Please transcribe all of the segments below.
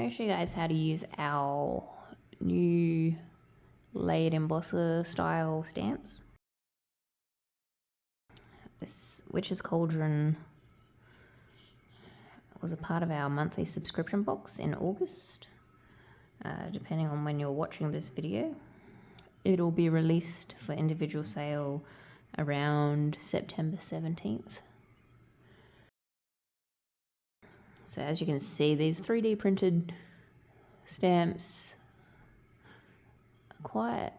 I'm going to show you guys how to use our new layered embosser style stamps. This Witch's Cauldron was a part of our monthly subscription box in August. Depending on when you're watching this video, it'll be released for individual sale around September 17th. So as you can see, these 3D printed stamps are quite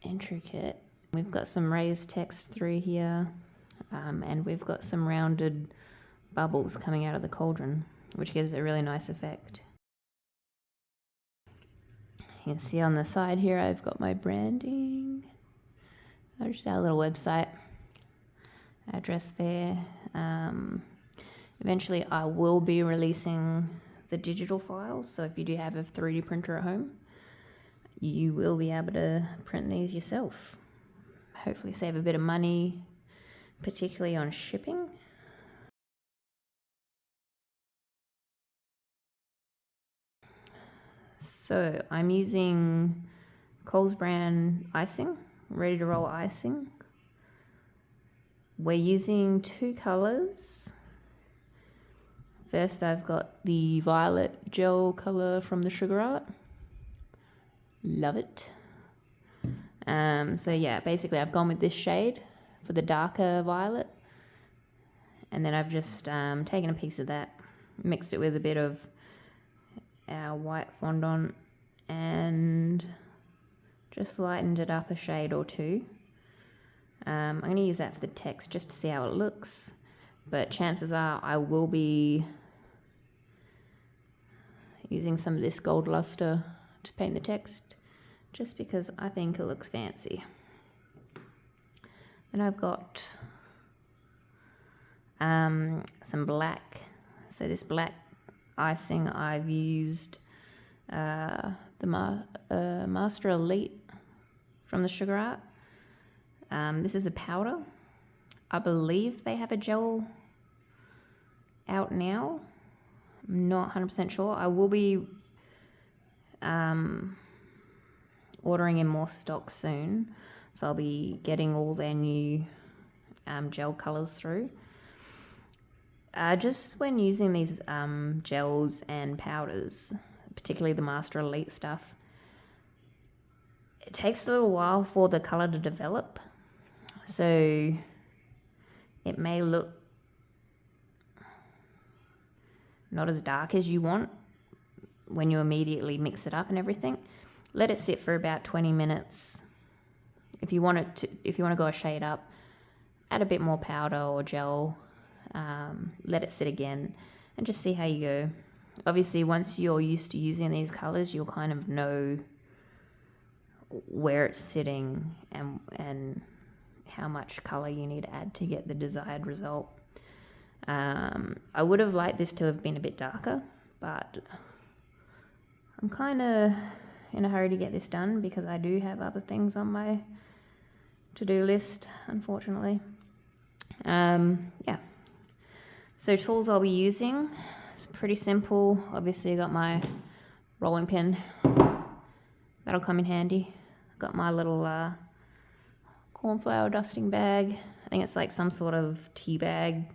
intricate. We've got some raised text through here, and we've got some rounded bubbles coming out of the cauldron, which gives a really nice effect. You can see on the side here I've got my branding. Just our little website address there. Eventually I will be releasing the digital files, so if you do have a 3D printer at home, you will be able to print these yourself. Hopefully save a bit of money, particularly on shipping. So I'm using Coles brand icing, ready to roll icing. We're using two colors. First, I've got the violet gel color from the Sugar Art. Love it. So yeah, basically I've gone with this shade for the darker violet. And then I've just taken a piece of that, mixed it with a bit of our white fondant and just lightened it up a shade or two. I'm going to use that for the text just to see how it looks. But chances are I will be using some of this gold luster to paint the text, just because I think it looks fancy. Then I've got some black. So this black icing I've used the Master Elite from the Sugar Art. This is a powder. I believe they have a gel out now. I'm not 100% sure. I will be ordering in more stock soon, so I'll be getting all their new gel colors through. Just when using these gels and powders, particularly the Master Elite stuff, it takes a little while for the color to develop, so it may look not as dark as you want when you immediately mix it up and everything. Let it sit for about 20 minutes. If you want to go a shade up, add a bit more powder or gel. Let it sit again and just see how you go. Obviously, once you're used to using these colors, you'll kind of know where it's sitting and how much color you need to add to get the desired result. I would have liked this to have been a bit darker, but I'm kind of in a hurry to get this done because I do have other things on my to-do list, unfortunately. Yeah. So tools I'll be using, it's pretty simple. Obviously I got my rolling pin. That'll come in handy. Got my little cornflour dusting bag. I think it's like some sort of tea bag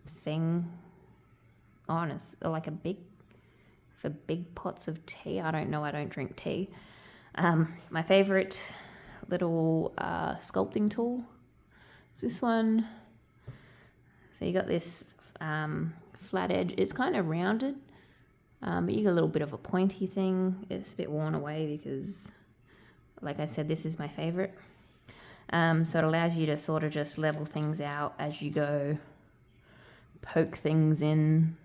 thing. Oh, and it's like a for big pots of tea. I don't know, I don't drink tea. My favorite little sculpting tool is this one. So you got this flat edge. It's kind of rounded, but you got a little bit of a pointy thing. It's a bit worn away because, like I said, this is my favorite. So it allows you to sort of just level things out as you go, poke things in,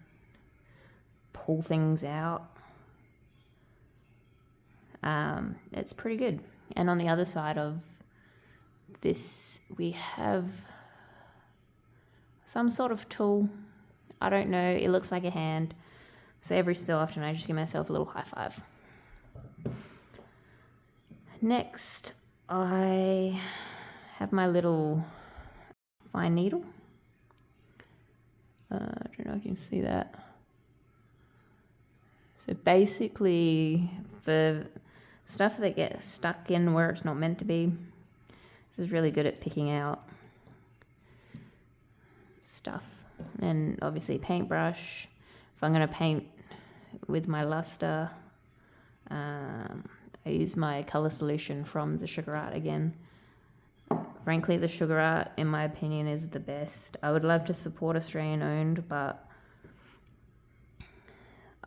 pull things out. It's pretty good. And on the other side of this, we have some sort of tool. I don't know, it looks like a hand. So every so often I just give myself a little high five. Next, I have my little fine needle. I don't know if you can see that. So basically, for stuff that gets stuck in where it's not meant to be, this is really good at picking out stuff. And obviously paintbrush, if I'm going to paint with my luster, I use my colour solution from the Sugar Art again. Frankly, the Sugar Art, in my opinion, is the best. I would love to support Australian owned, but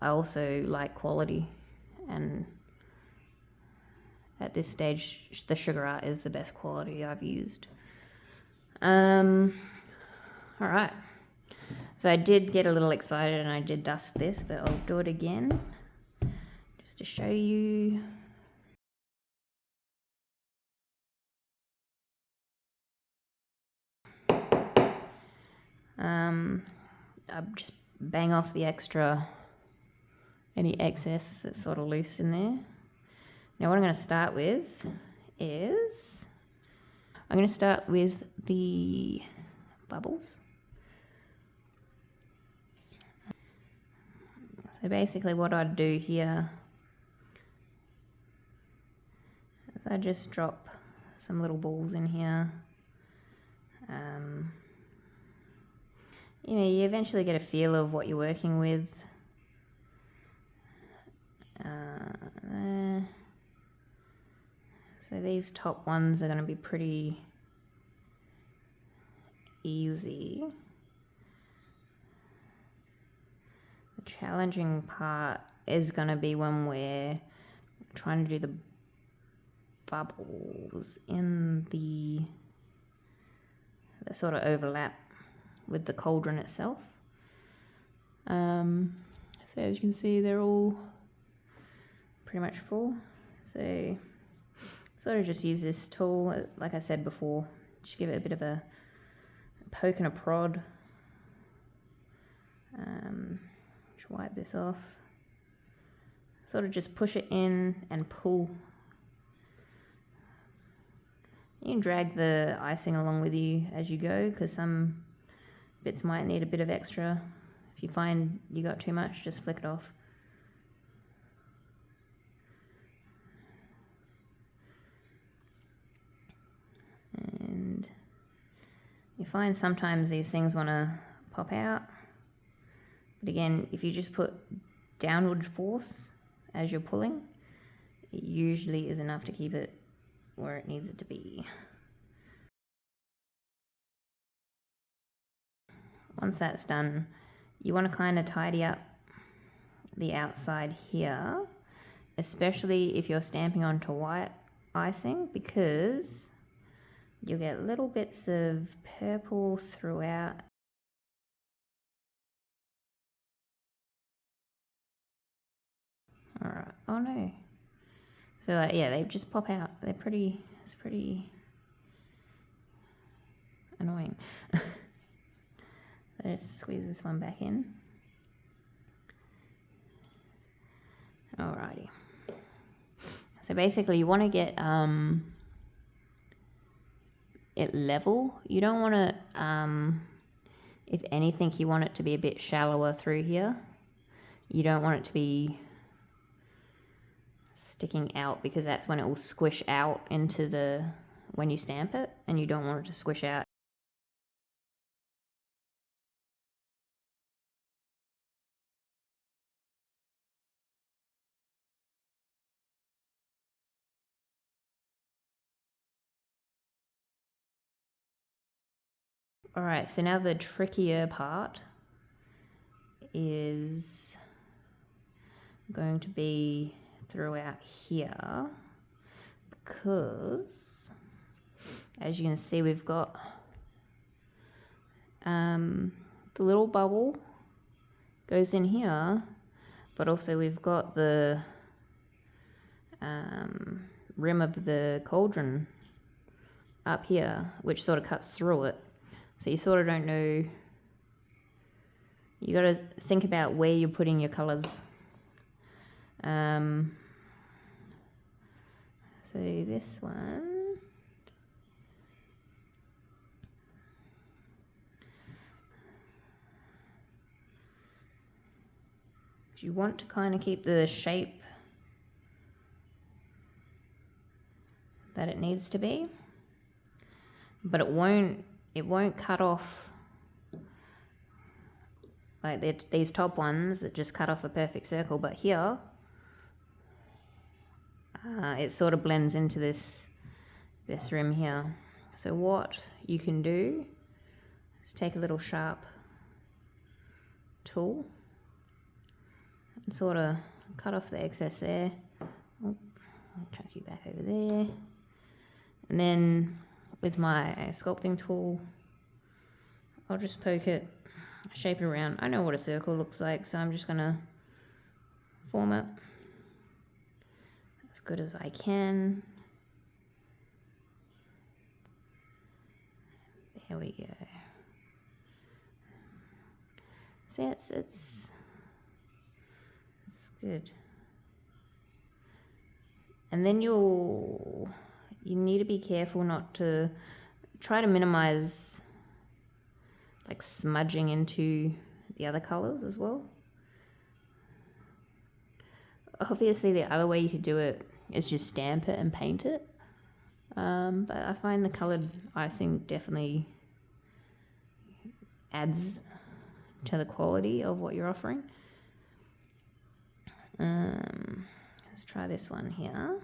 I also like quality, and at this stage, the Sugar Art is the best quality I've used. All right. So I did get a little excited and I did dust this, but I'll do it again just to show you. I just bang off the any excess that's sort of loose in there. Now what I'm going to start with is, I'm going to start with the bubbles. So basically what I'd do here is I just drop some little balls in here. You know, you eventually get a feel of what you're working with. There. So these top ones are going to be pretty easy. The challenging part is going to be when we're trying to do the bubbles in the sort of overlap with the cauldron itself. So as you can see, they're all pretty much full. So sort of just use this tool, like I said before, just give it a bit of a poke and a prod. Just wipe this off. Sort of just push it in and pull. You can drag the icing along with you as you go, because some bits might need a bit of extra. If you find you got too much, just flick it off. And you find sometimes these things want to pop out. But again, if you just put downward force as you're pulling, it usually is enough to keep it where it needs it to be. Once that's done, you want to kind of tidy up the outside here, especially if you're stamping onto white icing, because you'll get little bits of purple throughout. All right. Oh no. So like, yeah, they just pop out. It's pretty annoying. So just squeeze this one back in. Alrighty. So basically you want to get it level. You don't want to, if anything, you want it to be a bit shallower through here. You don't want it to be sticking out, because that's when it will squish out into when you stamp it, and you don't want it to squish out. All right, so now the trickier part is going to be throughout here, because as you can see, we've got the little bubble goes in here, but also we've got the rim of the cauldron up here, which sort of cuts through it. So you sort of don't know, you got to think about where you're putting your colours. So this one, You want to kind of keep the shape that it needs to be, but it won't cut off like these top ones that just cut off a perfect circle, but here it sort of blends into this rim here. So what you can do is take a little sharp tool and sort of cut off the excess there. Oh, I'll chuck you back over there. And then with my sculpting tool, I'll just poke it, shape it around. I know what a circle looks like, so I'm just gonna form it as good as I can. There we go. See, it's good. And then you need to be careful not to try to minimize like smudging into the other colors as well. Obviously the other way you could do it is just stamp it and paint it. But I find the colored icing definitely adds to the quality of what you're offering. Let's try this one here.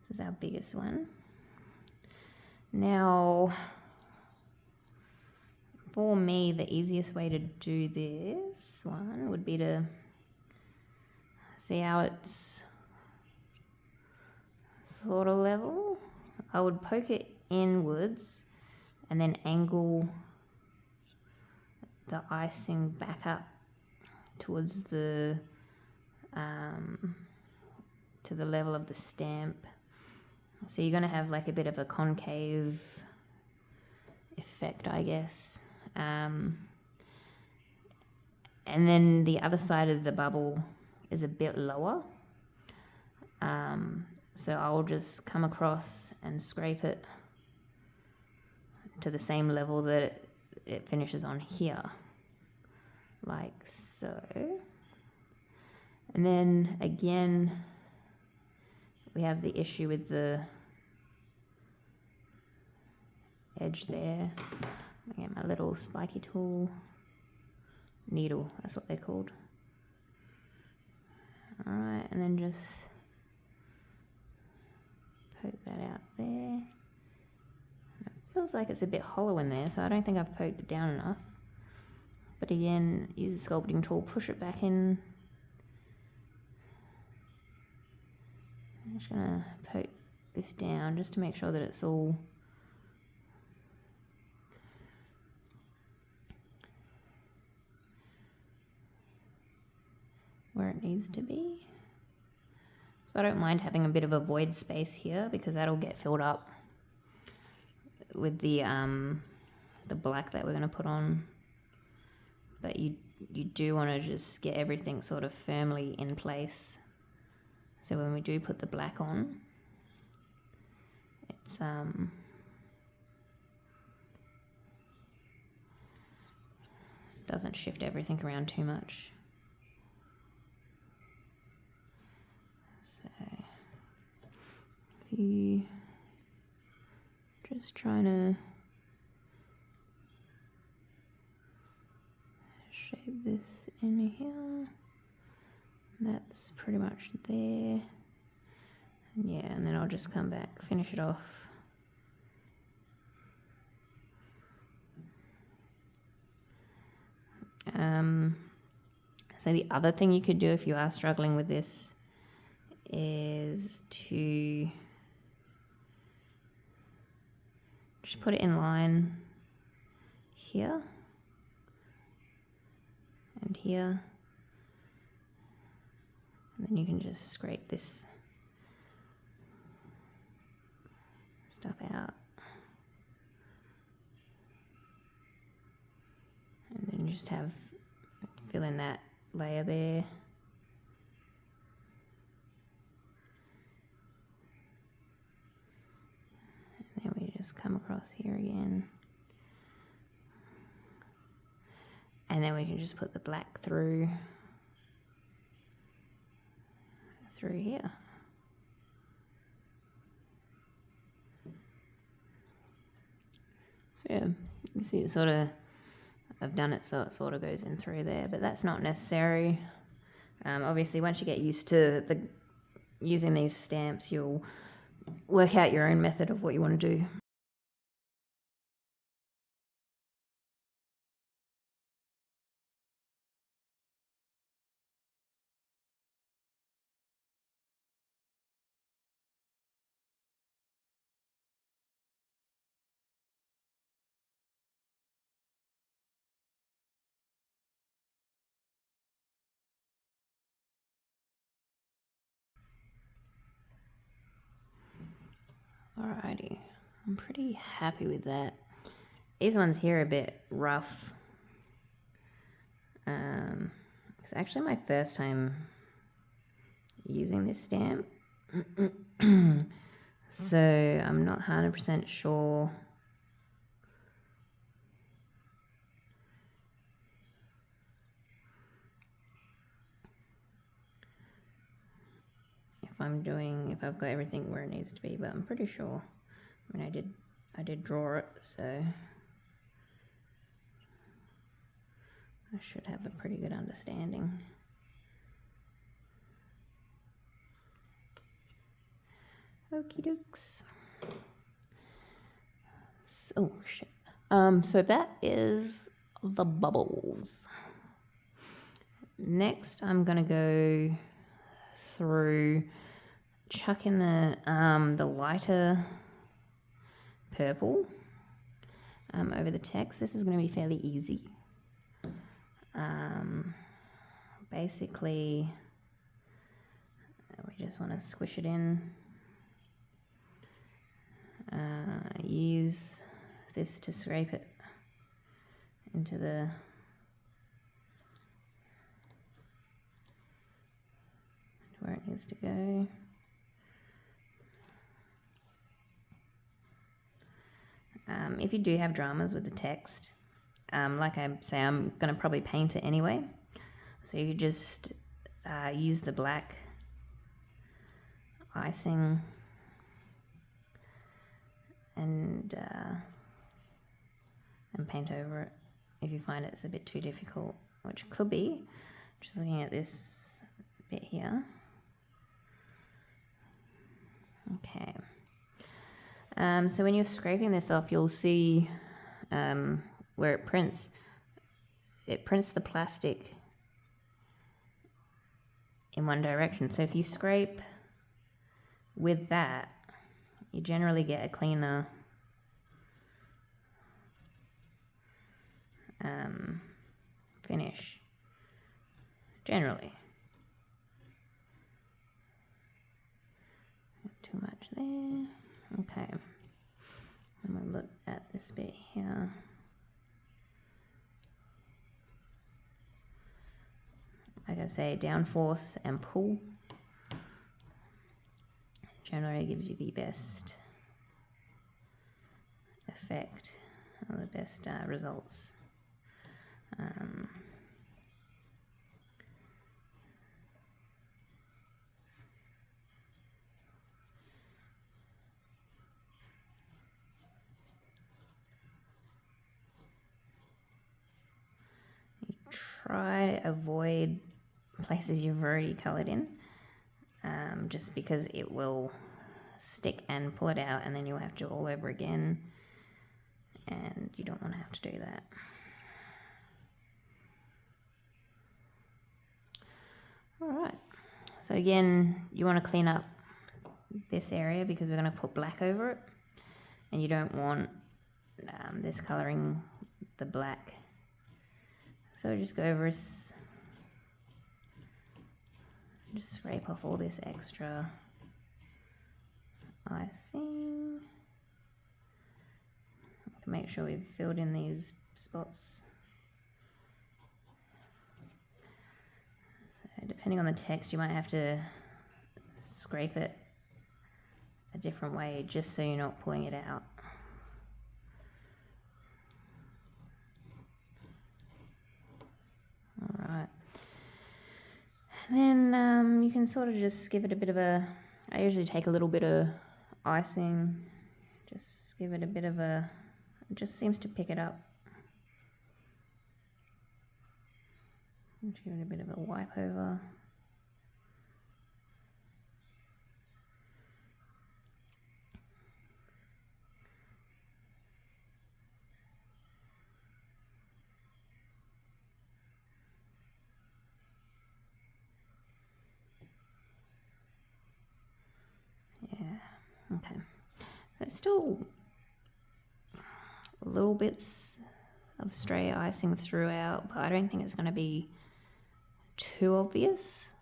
This is our biggest one. Now, for me, the easiest way to do this one would be to see how it's sort of level. I would poke it inwards and then angle the icing back up towards the to the level of the stamp. So you're going to have like a bit of a concave effect, I guess. And then the other side of the bubble is a bit lower. So I'll just come across and scrape it to the same level that it finishes on here, like so. And then again, we have the issue with the edge there. I get my little spiky tool, needle, that's what they're called. All right, and then just poke that out there. It feels like it's a bit hollow in there, so I don't think I've poked it down enough. But again, use the sculpting tool, push it back in. I'm just gonna poke this down just to make sure that it's all where it needs to be. So I don't mind having a bit of a void space here because that'll get filled up with the black that we're going to put on. But you do want to just get everything sort of firmly in place. So when we do put the black on, it's doesn't shift everything around too much. So if you just trying to shape this in here, that's pretty much there. And yeah, and then I'll just come back, finish it off. So the other thing you could do if you are struggling with this is to just put it in line here and here, and then you can just scrape this stuff out, and then you just fill in that layer there. And then we just come across here again. And then we can just put the black through through here. So yeah, you see it sort of, I've done it so it sort of goes in through there, but that's not necessary. Obviously, once you get used to using these stamps, you'll work out your own method of what you want to do. Alrighty, I'm pretty happy with that. These ones here are a bit rough. It's actually my first time using this stamp. So I'm not 100% sure if I've got everything where it needs to be, but I'm pretty sure. I mean, I did draw it, so I should have a pretty good understanding. Okie dokes. Oh shit. So that is the bubbles. Next, I'm gonna go through chucking the lighter purple over the text. This is going to be fairly easy. Basically, we just want to squish it in. Use this to scrape it into where it needs to go. If you do have dramas with the text, like I say, I'm going to probably paint it anyway. So you just use the black icing and paint over it if you find it's a bit too difficult, which could be. Just looking at this bit here. Okay. So when you're scraping this off, you'll see where it prints the plastic in one direction. So if you scrape with that, you generally get a cleaner finish. Generally. Too much there. Okay. I'm going to look at this bit here. Like I say, down force and pull generally gives you the best effect or the best results. Try to avoid places you've already coloured in, just because it will stick and pull it out, and then you'll have to do it all over again, and you don't want to have to do that. Alright, so again, you want to clean up this area because we're going to put black over it, and you don't want this colouring the black. So just go over, just scrape off all this extra icing. Make sure we've filled in these spots. So depending on the text, you might have to scrape it a different way just so you're not pulling it out. Alright. And then You can sort of just give it a bit of a, I usually take a little bit of icing, just give it a bit of a, it just seems to pick it up. Give it a bit of a wipe over. Okay, there's still little bits of stray icing throughout, but I don't think it's going to be too obvious.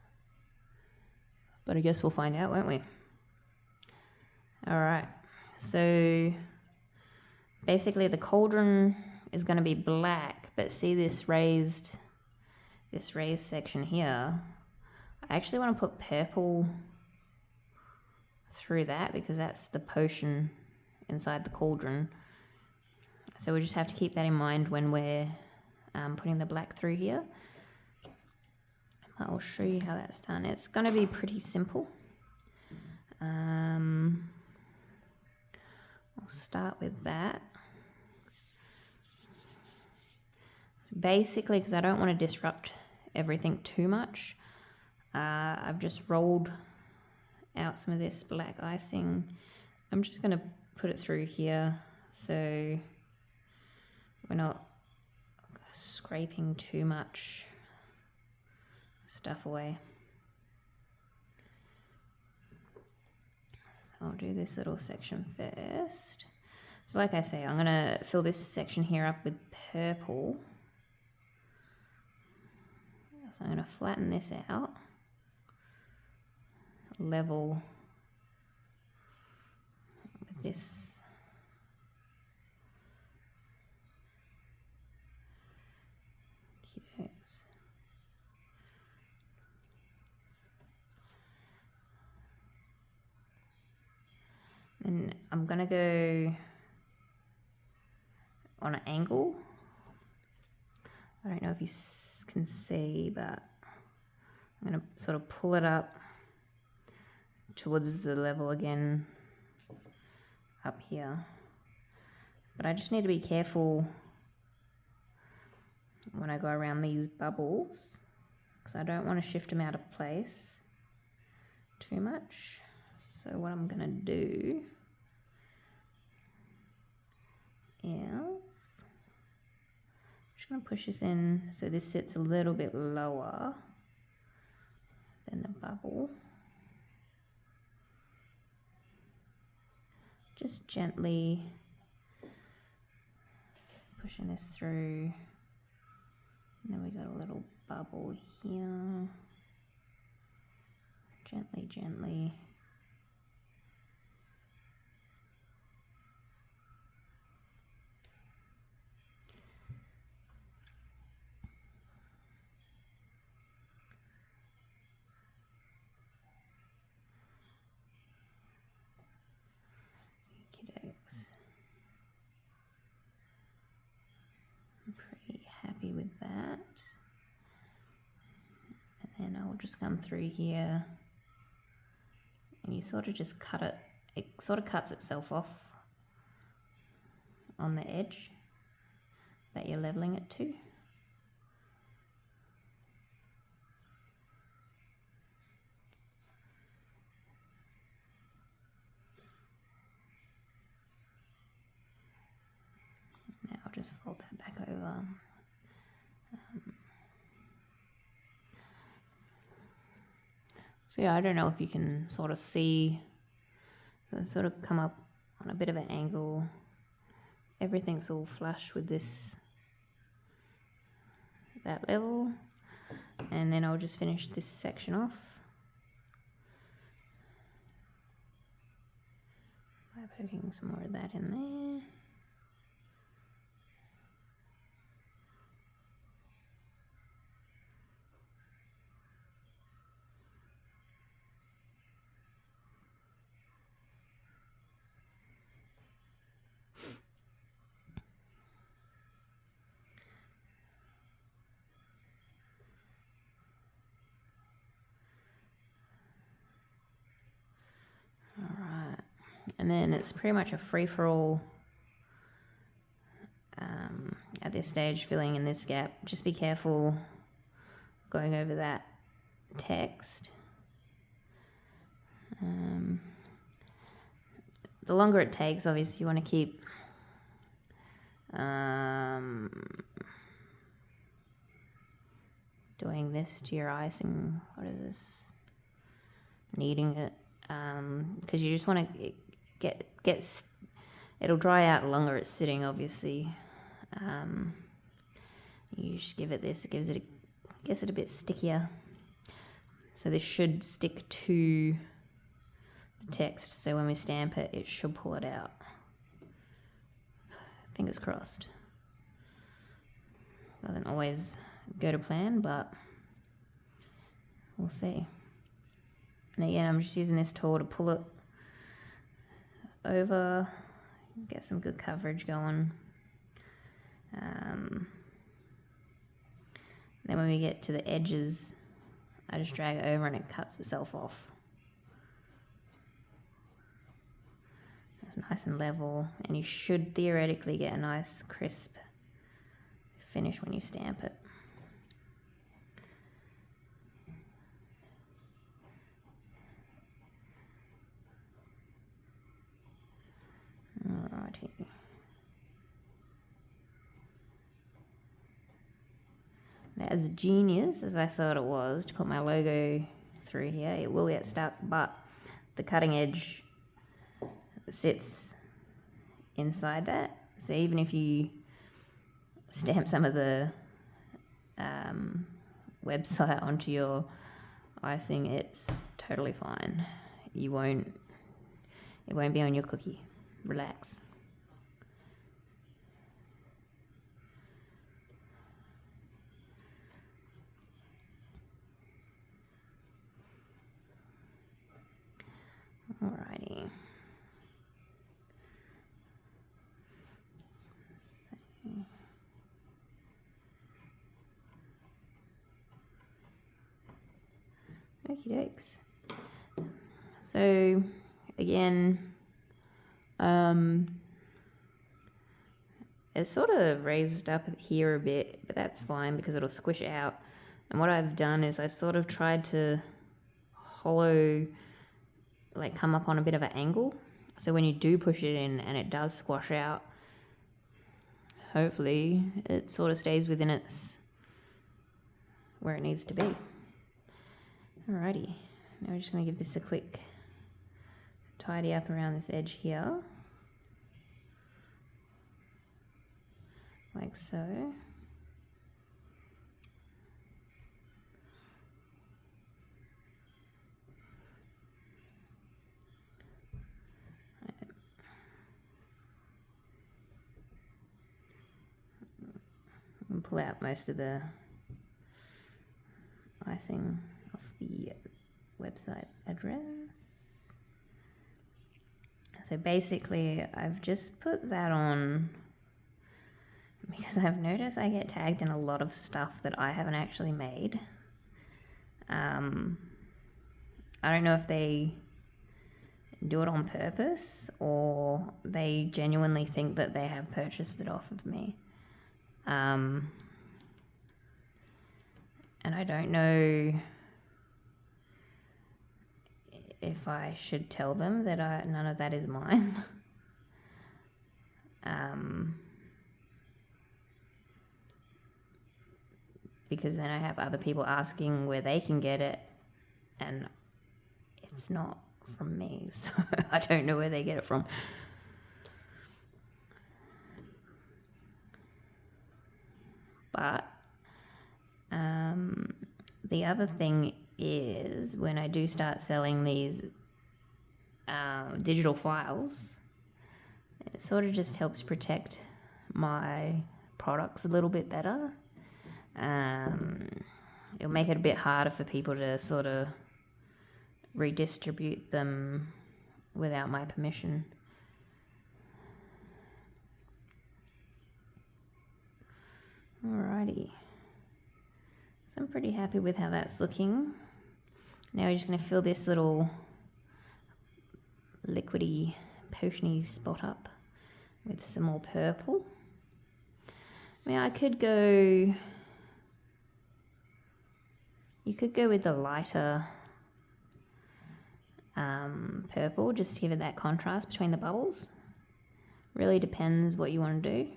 But I guess we'll find out, won't we? All right, so basically the cauldron is going to be black, but see this raised section here? I actually want to put purple through that because that's the potion inside the cauldron. So we just have to keep that in mind when we're putting the black through here. I'll show you how that's done. It's going to be pretty simple. I'll start with that. So basically, because I don't want to disrupt everything too much, I've just rolled out some of this black icing. I'm just going to put it through here so we're not scraping too much stuff away. So I'll do this little section first. So like I say, I'm going to fill this section here up with purple. So I'm going to flatten this out, level with this. And I'm going to go on an angle. I don't know if you can see, but I'm going to sort of pull it up towards the level again up here. But I just need to be careful when I go around these bubbles because I don't want to shift them out of place too much. So what I'm going to do is I'm just going to push this in so this sits a little bit lower than the bubble. Just gently pushing this through. And then we got a little bubble here. Gently, gently. I'm pretty happy with that. And then I'll just come through here and you sort of just cut it. It sort of cuts itself off on the edge that you're leveling it to. Now I'll just fold that back over. So yeah, I don't know if you can sort of see, so sort of come up on a bit of an angle. Everything's all flush with that level. And then I'll just finish this section off by poking some more of that in there. And then it's pretty much a free-for-all at this stage, filling in this gap. Just be careful going over that text. The longer it takes, obviously you want to keep doing this to your icing. What is this? Kneading it, because you just want to get it'll dry out the longer it's sitting, obviously. You just give it this, it gets it a bit stickier. So this should stick to the text, so when we stamp it, it should pull it out. Fingers crossed. Doesn't always go to plan, but we'll see. And again, I'm just using this tool to pull it over, get some good coverage going. Then when we get to the edges, I just drag it over and it cuts itself off. It's nice and level, and you should theoretically get a nice crisp finish when you stamp it. Alrighty. Now, as genius as I thought it was to put my logo through here, it will get stuck, but the cutting edge sits inside that. So even if you stamp some of the website onto your icing, it's totally fine. It won't be on your cookie. Relax. Alrighty. Okie dokes. So again, it's sort of raised up here a bit, but that's fine because it'll squish out. And what I've done is I've sort of tried to hollow, like come up on a bit of an angle. So when you do push it in and it does squash out, hopefully it sort of stays within its where it needs to be. Alrighty, now we're just going to give this a quick tidy up around this edge here, like so. And pull out most of the icing off the website address. So basically I've just put that on because I've noticed I get tagged in a lot of stuff that I haven't actually made. I don't know if they do it on purpose or they genuinely think that they have purchased it off of me. And I don't know if I should tell them that none of that is mine. Because then I have other people asking where they can get it, and it's not from me, so I don't know where they get it from. But the other thing is when I do start selling these digital files, it sort of just helps protect my products a little bit better. It'll make it a bit harder for people to sort of redistribute them without my permission. Alrighty. So I'm pretty happy with how that's looking. Now we're just going to fill this little liquidy potiony spot up with some more purple. I mean, you could go with the lighter purple just to give it that contrast between the bubbles. Really depends what you want to do.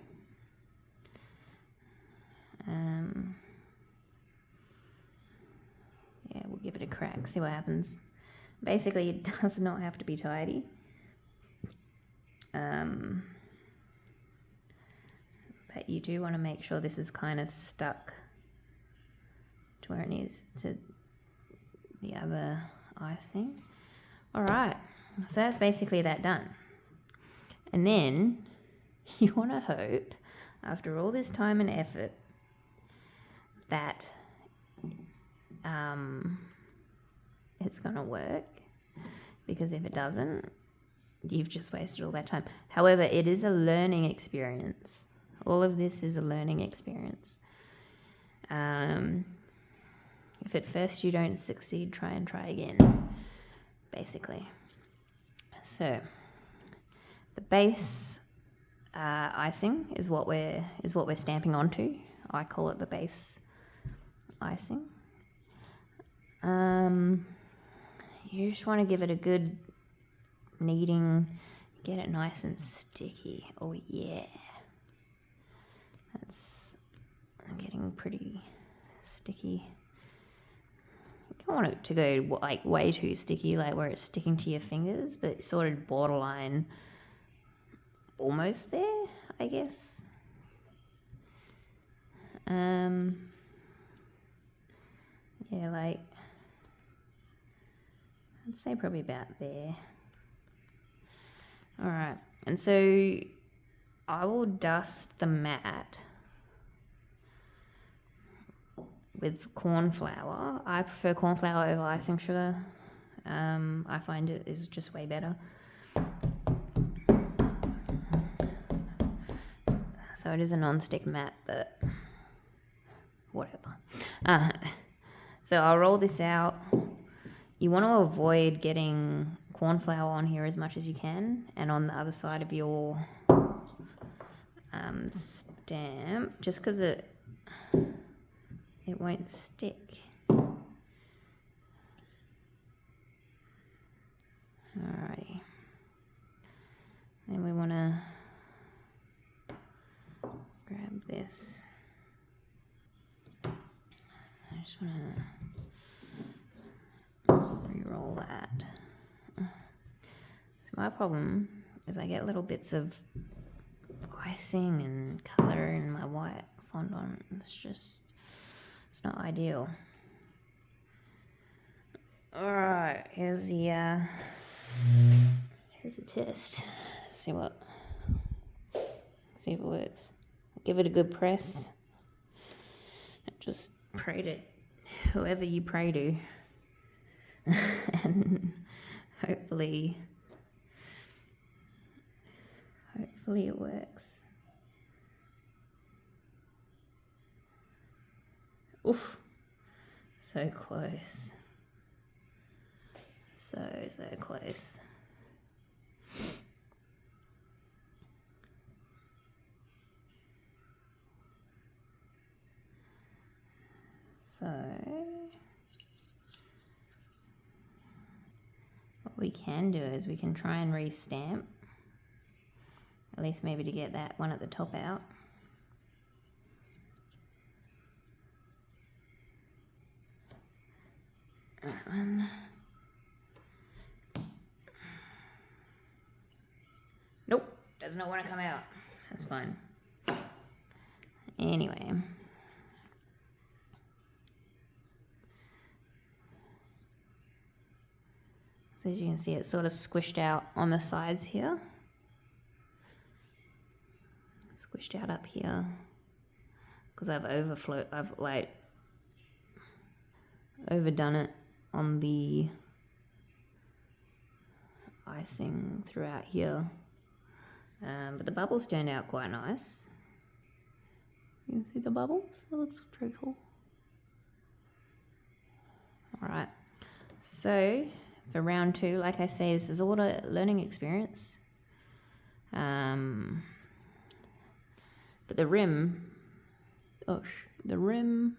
Yeah, we'll give it a crack, see what happens. Basically, it does not have to be tidy. But you do want to make sure this is kind of stuck to where it needs to the other icing. All right, so that's basically that done. And then you want to hope, after all this time and effort, that it's going to work, because if it doesn't, you've just wasted all that time. However, it is a learning experience. All of this is a learning experience. If at first you don't succeed, try again, basically. So the base icing is what we're stamping onto. I call it the base icing. You just want to give it a good kneading, get it nice and sticky. Oh yeah, that's getting pretty sticky. You don't want it to go like way too sticky, like where it's sticking to your fingers, but sort of borderline, almost there, I guess. Yeah, like, I'd say probably about there. All right, and so I will dust the mat with corn flour. I prefer corn flour over icing sugar. I find it is just way better. So it is a non-stick mat, but whatever. So I'll roll this out. You want to avoid getting corn flour on here as much as you can, and on the other side of your stamp, just because it won't stick. Alrighty. Then we want to grab this. I just want to re-roll that. So my problem is I get little bits of icing and colour in my white fondant. It's not ideal. Alright, here's the test. See if it works. Give it a good press. Just pray to whoever you pray to. And hopefully it works. Oof. So close. So close. So what we can do is we can try and re-stamp, at least maybe to get that one at the top out. That one. Nope, does not want to come out. That's fine. Anyway. So as you can see, it's sort of squished out on the sides here. Squished out up here. Because I've overdone it on the icing throughout here. But the bubbles turned out quite nice. You can see the bubbles? That looks pretty cool. Alright, so for round 2, like I say, this is all a learning experience. But the rim, the rim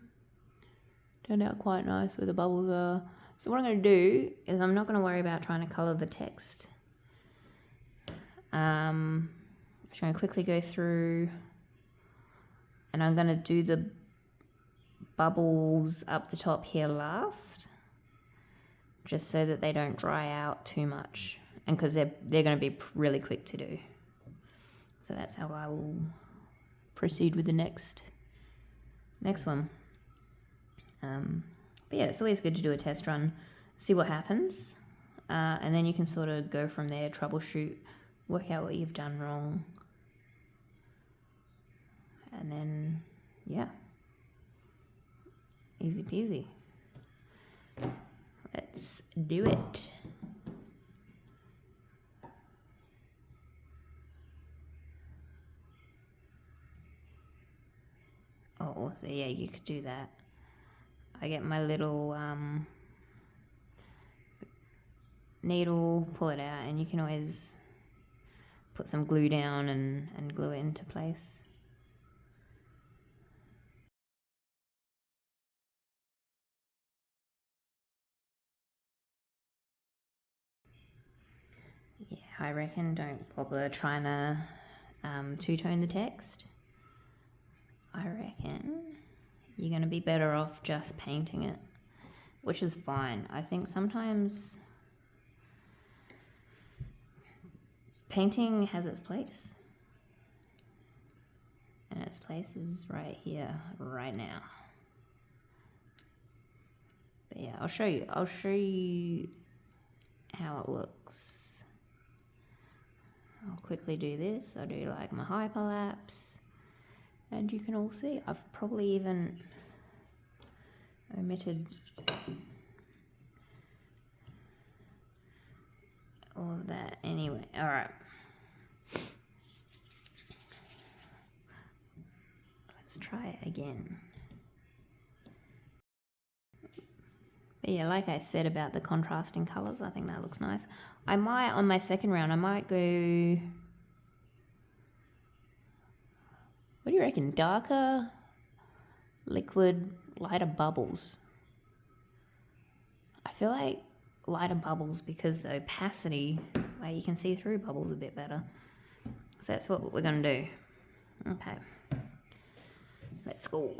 turned out quite nice where the bubbles are. So what I'm going to do is I'm not going to worry about trying to colour the text. I'm just going to quickly go through and I'm going to do the bubbles up the top here last, just so that they don't dry out too much, and because they're going to be really quick to do. So that's how I will proceed with the next one. But yeah, it's always good to do a test run, see what happens, and then you can sort of go from there, troubleshoot, work out what you've done wrong, and then yeah, easy peasy. Let's do it. Oh, so yeah, you could do that. I get my little needle, pull it out, and you can always put some glue down and glue it into place. Yeah, I reckon don't bother trying to two-tone the text. I reckon you're going to be better off just painting it, which is fine. I think sometimes painting has its place, and its place is right here, right now. But yeah, I'll show you how it looks. I'll quickly do this. I'll do like my hyperlapse. And you can all see, I've probably even omitted all of that. Anyway, all right. Let's try it again. But yeah, like I said about the contrasting colours, I think that looks nice. I might, on my second round, I might go... What do you reckon? Darker, liquid, lighter bubbles. I feel like lighter bubbles because the opacity, like you can see through bubbles a bit better. So that's what we're going to do. Okay. Let's go.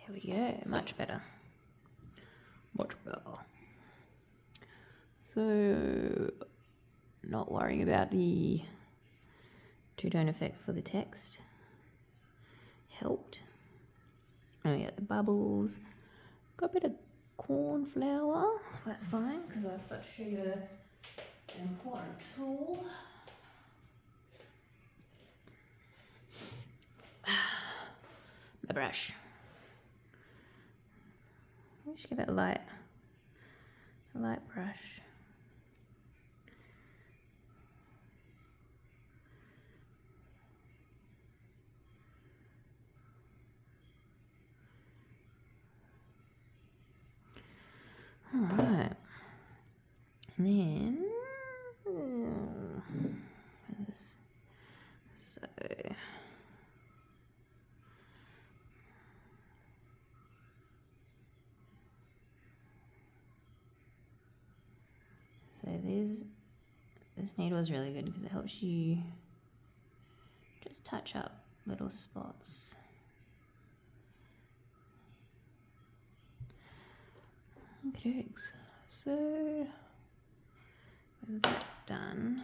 There we go, much better. Much better. So, not worrying about the two-tone effect for the text. Helped. Oh yeah, the bubbles. Got a bit of corn flour. That's fine, because I've got to show you an important tool. My brush. Just give it a light brush. And then, so this needle is really good because it helps you just touch up little spots. Okay, so with that done,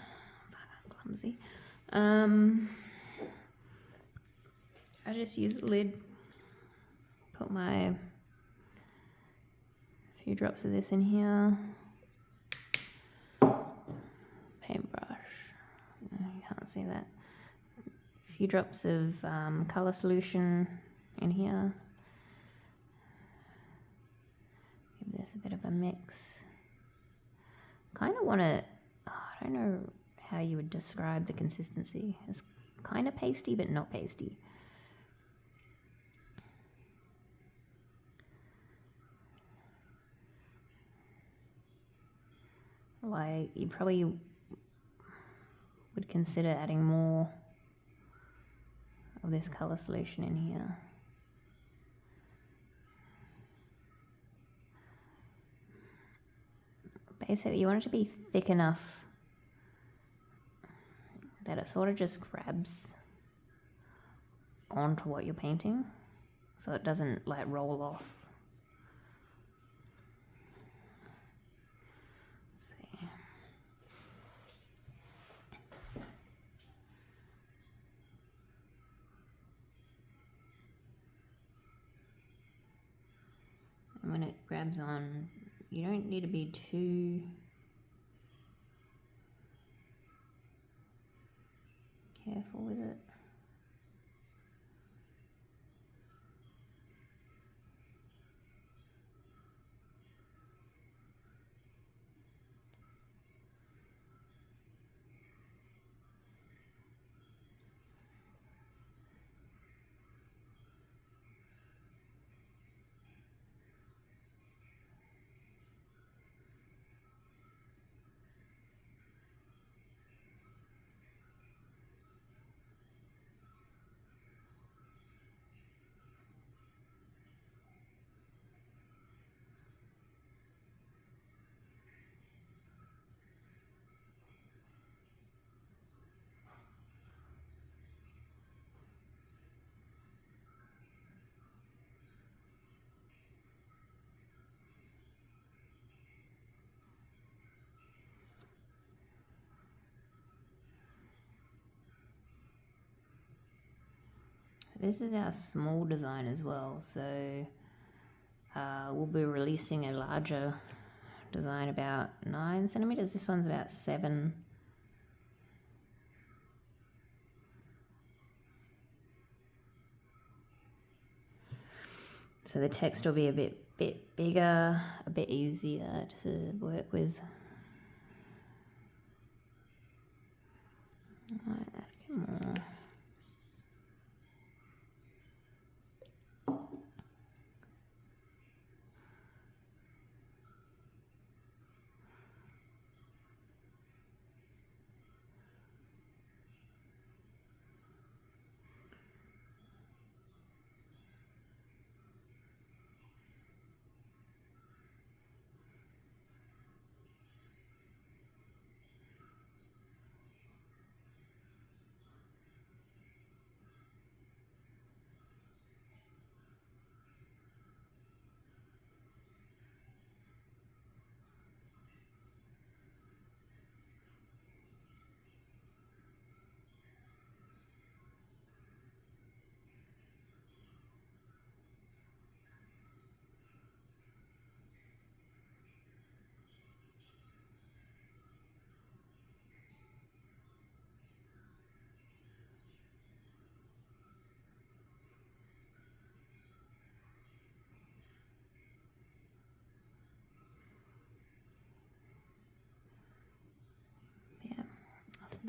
fuck, I'm clumsy. I just use the lid, put my few drops of this in here, paintbrush, you can't see that, a few drops of colour solution in here, give this a bit of a mix. Kind of want to, I don't know how you would describe the consistency, it's kind of pasty but not pasty. Like, you probably would consider adding more of this colour solution in here. Basically, you want it to be thick enough that it sort of just grabs onto what you're painting, so it doesn't like roll off. And when it grabs on, you don't need to be too careful with it. This is our small design as well, so we'll be releasing a larger design about 9 centimeters. This one's about 7. So the text will be a bit bigger, a bit easier to work with. I might add a bit more.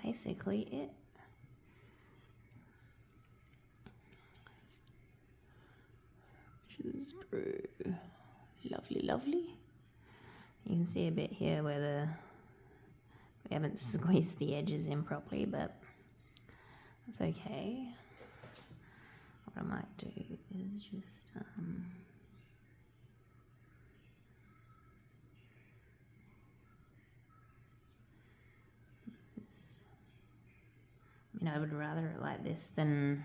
Basically it. Which is lovely. You can see a bit here where We haven't squeezed the edges in properly, but that's okay. What I might do is just I mean, I would rather it like this than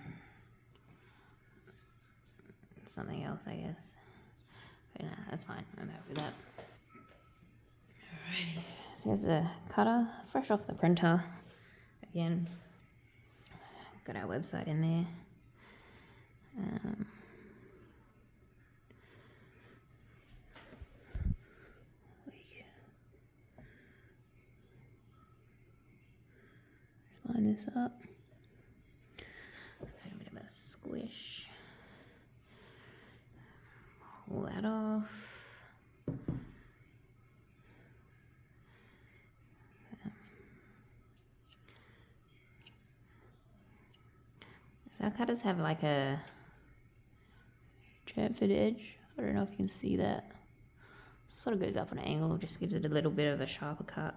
something else, I guess. But nah, that's fine. I'm happy with that. Alrighty. So here's the cutter, fresh off the printer. Again, got our website in there. Line this up. A bit of a squish. Pull that off. So our cutters have like a chamfered edge. I don't know if you can see that. So it sort of goes up on an angle, just gives it a little bit of a sharper cut.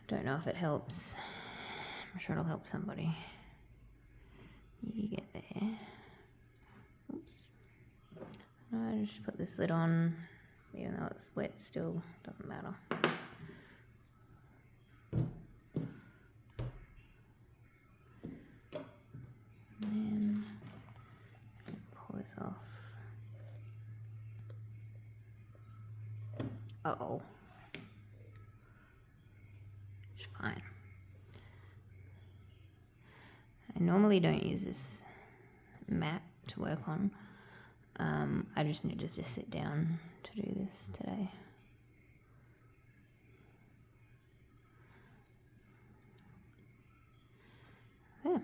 Don't know if it helps. I'm sure it'll help somebody. You get there. Oops. I just put this lid on, even though it's wet, still doesn't matter. And then pull this off. Uh-oh. It's fine. I normally don't use this mat to work on. I just needed to sit down to do this today. So yeah,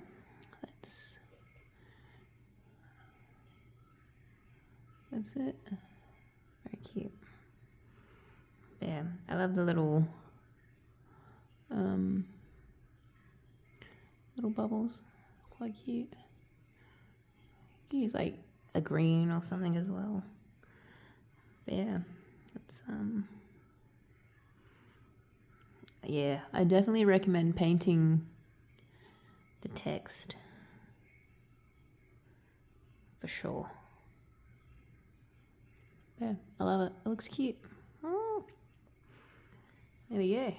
that's it. Very cute. Yeah, I love the little bubbles. Quite cute. You can use like a green or something as well. But yeah, it's yeah, I definitely recommend painting the text for sure. Yeah, I love it. It looks cute. Oh, there we go.